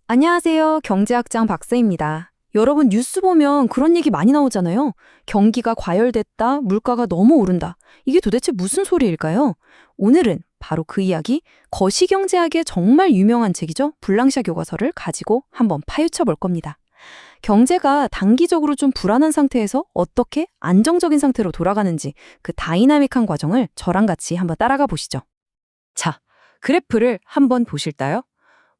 안녕하세요. 경제학장 박세입니다. 여러분 뉴스 보면 그런 얘기 많이 나오잖아요. 경기가 과열됐다, 물가가 너무 오른다. 이게 도대체 무슨 소리일까요? 오늘은 바로 그 이야기, 거시경제학의 정말 유명한 책이죠. 불랑샤 교과서를 가지고 한번 파헤쳐 볼 겁니다. 경제가 단기적으로 좀 불안한 상태에서 어떻게 안정적인 상태로 돌아가는지 그 다이나믹한 과정을 저랑 같이 한번 따라가 보시죠. 자, 그래프를 한번 보실까요?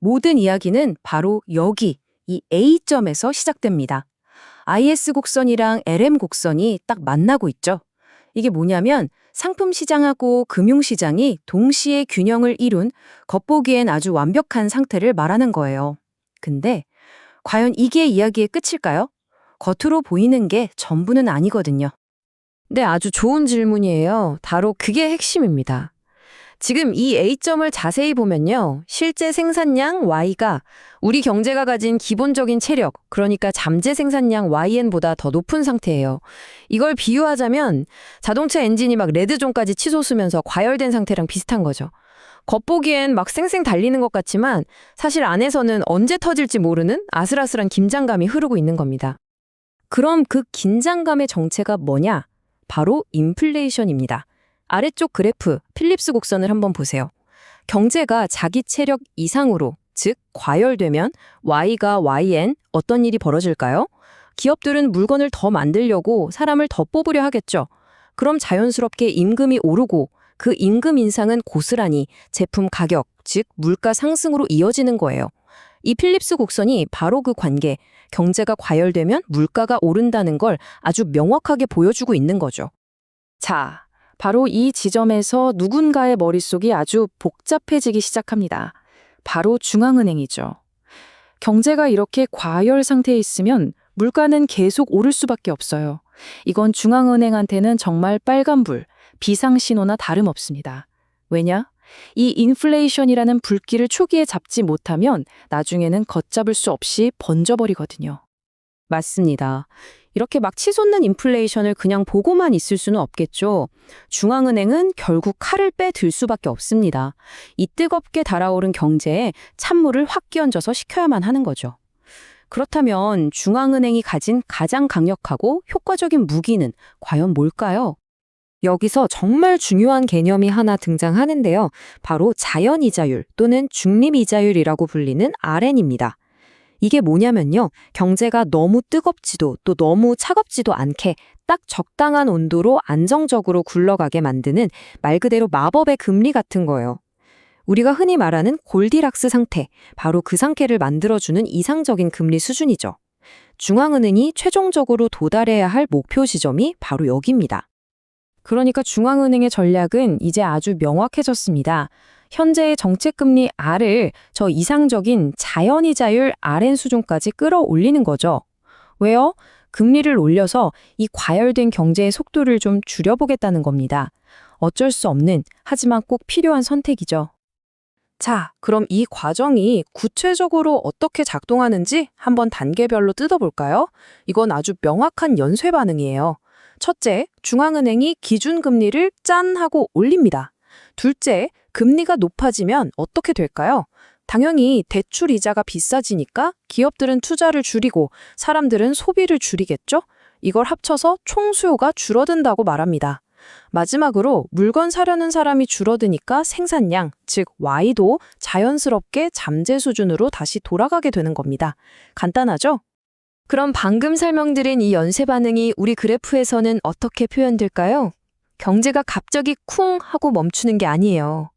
모든 이야기는 바로 여기, 이 A점에서 시작됩니다. IS 곡선이랑 LM 곡선이 딱 만나고 있죠. 이게 뭐냐면 상품 시장하고 금융 시장이 동시에 균형을 이룬 겉보기엔 아주 완벽한 상태를 말하는 거예요. 근데 과연 이게 이야기의 끝일까요? 겉으로 보이는 게 전부는 아니거든요. 네, 아주 좋은 질문이에요. 바로 그게 핵심입니다. 지금 이 A점을 자세히 보면요. 실제 생산량 Y가 우리 경제가 가진 기본적인 체력, 그러니까 잠재 생산량 YN보다 더 높은 상태예요. 이걸 비유하자면 자동차 엔진이 막 레드존까지 치솟으면서 과열된 상태랑 비슷한 거죠. 겉보기엔 막 쌩쌩 달리는 것 같지만 사실 안에서는 언제 터질지 모르는 아슬아슬한 긴장감이 흐르고 있는 겁니다. 그럼 그 긴장감의 정체가 뭐냐? 바로 인플레이션입니다. 아래쪽 그래프, 필립스 곡선을 한번 보세요. 경제가 자기 체력 이상으로, 즉 과열되면 Y가 YN 어떤 일이 벌어질까요? 기업들은 물건을 더 만들려고 사람을 더 뽑으려 하겠죠. 그럼 자연스럽게 임금이 오르고 그 임금 인상은 고스란히 제품 가격, 즉 물가 상승으로 이어지는 거예요. 이 필립스 곡선이 바로 그 관계, 경제가 과열되면 물가가 오른다는 걸 아주 명확하게 보여주고 있는 거죠. 자, 바로 이 지점에서 누군가의 머릿속이 아주 복잡해지기 시작합니다. 바로 중앙은행이죠. 경제가 이렇게 과열 상태에 있으면 물가는 계속 오를 수밖에 없어요. 이건 중앙은행한테는 정말 빨간불, 비상신호나 다름없습니다. 왜냐? 이 인플레이션이라는 불길을 초기에 잡지 못하면 나중에는 걷잡을 수 없이 번져버리거든요. 맞습니다. 이렇게 막 치솟는 인플레이션을 그냥 보고만 있을 수는 없겠죠. 중앙은행은 결국 칼을 빼들 수밖에 없습니다. 이 뜨겁게 달아오른 경제에 찬물을 확 끼얹어서 식혀야만 하는 거죠. 그렇다면 중앙은행이 가진 가장 강력하고 효과적인 무기는 과연 뭘까요? 여기서 정말 중요한 개념이 하나 등장하는데요. 바로 자연이자율 또는 중립이자율이라고 불리는 RN입니다. 이게 뭐냐면요. 경제가 너무 뜨겁지도 또 너무 차갑지도 않게 딱 적당한 온도로 안정적으로 굴러가게 만드는 말 그대로 마법의 금리 같은 거예요. 우리가 흔히 말하는 골디락스 상태, 바로 그 상태를 만들어주는 이상적인 금리 수준이죠. 중앙은행이 최종적으로 도달해야 할 목표 지점이 바로 여기입니다. 그러니까 중앙은행의 전략은 이제 아주 명확해졌습니다. 현재의 정책금리 R을 저 이상적인 자연이자율 RN 수준까지 끌어올리는 거죠. 왜요? 금리를 올려서 이 과열된 경제의 속도를 좀 줄여보겠다는 겁니다. 어쩔 수 없는, 하지만 꼭 필요한 선택이죠. 자, 그럼 이 과정이 구체적으로 어떻게 작동하는지 한번 단계별로 뜯어볼까요? 이건 아주 명확한 연쇄 반응이에요. 첫째, 중앙은행이 기준금리를 짠 하고 올립니다. 둘째, 금리가 높아지면 어떻게 될까요? 당연히 대출 이자가 비싸지니까 기업들은 투자를 줄이고 사람들은 소비를 줄이겠죠? 이걸 합쳐서 총수요가 줄어든다고 말합니다. 마지막으로 물건 사려는 사람이 줄어드니까 생산량, 즉 Y도 자연스럽게 잠재 수준으로 다시 돌아가게 되는 겁니다. 간단하죠? 그럼 방금 설명드린 이 연쇄 반응이 우리 그래프에서는 어떻게 표현될까요? 경제가 갑자기 쿵 하고 멈추는 게 아니에요.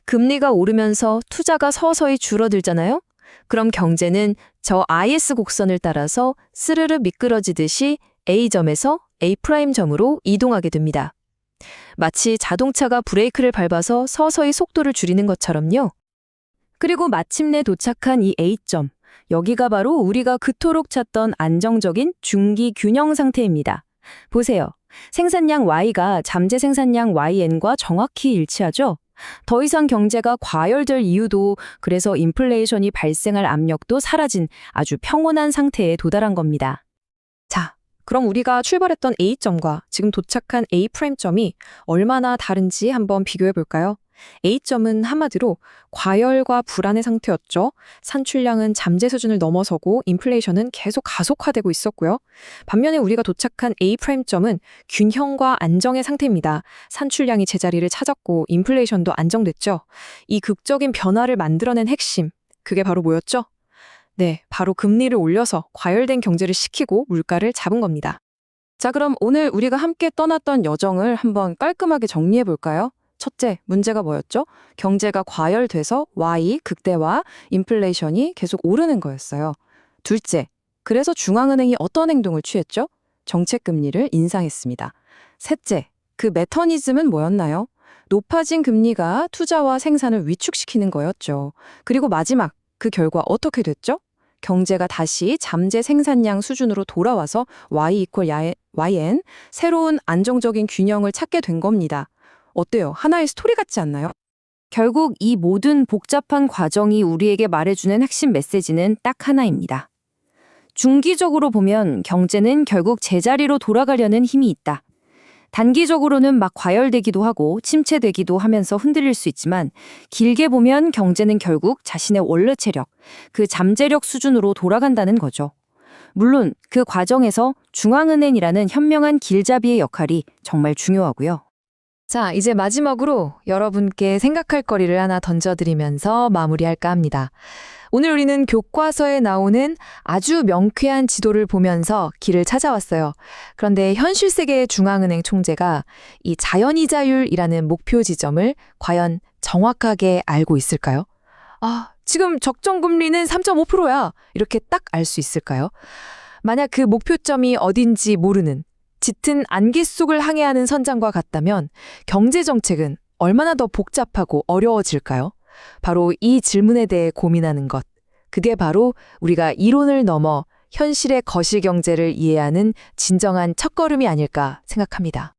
금리가 오르면서 투자가 서서히 줄어들잖아요? 그럼 경제는 저 IS 곡선을 따라서 스르르 미끄러지듯이 A점에서 A'점으로 이동하게 됩니다. 마치 자동차가 브레이크를 밟아서 서서히 속도를 줄이는 것처럼요. 그리고 마침내 도착한 이 A점, 여기가 바로 우리가 그토록 찾던 안정적인 중기 균형 상태입니다. 보세요. 생산량 Y가 잠재 생산량 YN과 정확히 일치하죠? 더 이상 경제가 과열될 이유도, 그래서 인플레이션이 발생할 압력도 사라진 아주 평온한 상태에 도달한 겁니다. 자, 그럼 우리가 출발했던 A점과 지금 도착한 A'점이 얼마나 다른지 한번 비교해 볼까요? A점은 한마디로 과열과 불안의 상태였죠. 산출량은 잠재 수준을 넘어서고 인플레이션은 계속 가속화되고 있었고요. 반면에 우리가 도착한 A'점은 균형과 안정의 상태입니다. 산출량이 제자리를 찾았고 인플레이션도 안정됐죠. 이 극적인 변화를 만들어낸 핵심, 그게 바로 뭐였죠? 네, 바로 금리를 올려서 과열된 경제를 식히고 물가를 잡은 겁니다. 자, 그럼 오늘 우리가 함께 떠났던 여정을 한번 깔끔하게 정리해 볼까요? 첫째, 문제가 뭐였죠? 경제가 과열돼서 Y 극대화, 인플레이션이 계속 오르는 거였어요. 둘째, 그래서 중앙은행이 어떤 행동을 취했죠? 정책 금리를 인상했습니다. 셋째, 그 메커니즘은 뭐였나요? 높아진 금리가 투자와 생산을 위축시키는 거였죠. 그리고 마지막, 그 결과 어떻게 됐죠? 경제가 다시 잠재 생산량 수준으로 돌아와서 Y 이퀄 YN, 새로운 안정적인 균형을 찾게 된 겁니다. 어때요? 하나의 스토리 같지 않나요? 결국 이 모든 복잡한 과정이 우리에게 말해주는 핵심 메시지는 딱 하나입니다. 중기적으로 보면 경제는 결국 제자리로 돌아가려는 힘이 있다. 단기적으로는 막 과열되기도 하고 침체되기도 하면서 흔들릴 수 있지만 길게 보면 경제는 결국 자신의 원래 체력, 그 잠재력 수준으로 돌아간다는 거죠. 물론 그 과정에서 중앙은행이라는 현명한 길잡이의 역할이 정말 중요하고요. 자, 이제 마지막으로 여러분께 생각할 거리를 하나 던져드리면서 마무리할까 합니다. 오늘 우리는 교과서에 나오는 아주 명쾌한 지도를 보면서 길을 찾아왔어요. 그런데 현실 세계의 중앙은행 총재가 이 자연이자율이라는 목표 지점을 과연 정확하게 알고 있을까요? 지금 적정금리는 3.5%야. 이렇게 딱 알 수 있을까요? 만약 그 목표점이 어딘지 모르는 짙은 안개 속을 항해하는 선장과 같다면 경제정책은 얼마나 더 복잡하고 어려워질까요? 바로 이 질문에 대해 고민하는 것. 그게 바로 우리가 이론을 넘어 현실의 거시경제를 이해하는 진정한 첫걸음이 아닐까 생각합니다.